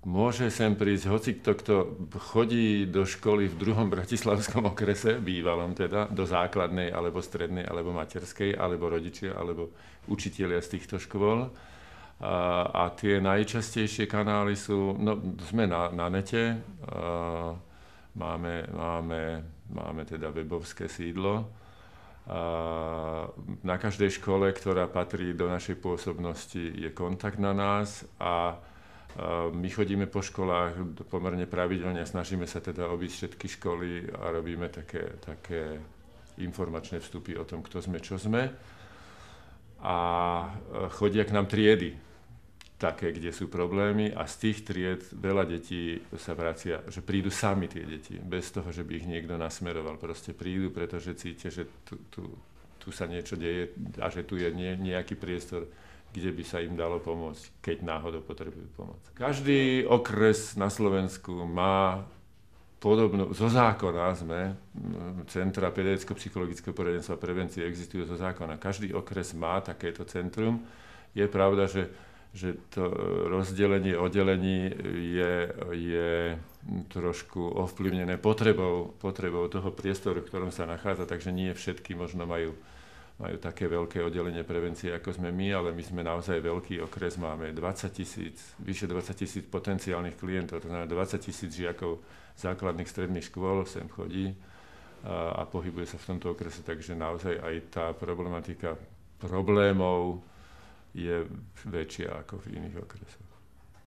môže sem prísť hocikto, kto chodí do školy v druhom bratislavskom okrese, bývalom teda, do základnej, alebo strednej, alebo materskej, alebo rodičia, alebo učitelia z týchto škôl. A tie najčastejšie kanály sú, no sme na nete, máme teda webovské sídlo. Na každej škole, ktorá patrí do našej pôsobnosti, je kontakt na nás a my chodíme po školách pomerne pravidelne, snažíme sa teda obísť všetky školy a robíme také informačné vstupy o tom, kto sme, čo sme. A chodia k nám triedy, také, kde sú problémy a z tých tried veľa detí sa vracia, že prídu sami tie deti, bez toho, že by ich niekto nasmeroval. Proste prídu, pretože cítia, že tu sa niečo deje a že tu je nejaký priestor, kde by sa im dalo pomôcť, keď náhodou potrebujú pomoc. Každý okres na Slovensku má podobnú, zo zákona sme, centra pediatricko-psychologického poradenstva a prevencie existujú zo zákona. Každý okres má takéto centrum. Je pravda, že to rozdelenie, oddelení je trošku ovplyvnené potrebou toho priestoru, v ktorom sa nachádza, takže nie všetky možno majú také veľké oddelenie prevencie, ako sme my, ale my sme naozaj veľký okres, máme vyše 20 000 potenciálnych klientov, to znamená 20 000 žiakov základných stredných škôl sem chodí a pohybuje sa v tomto okrese, takže naozaj aj tá problematika problémov je väčšia ako v iných okresoch.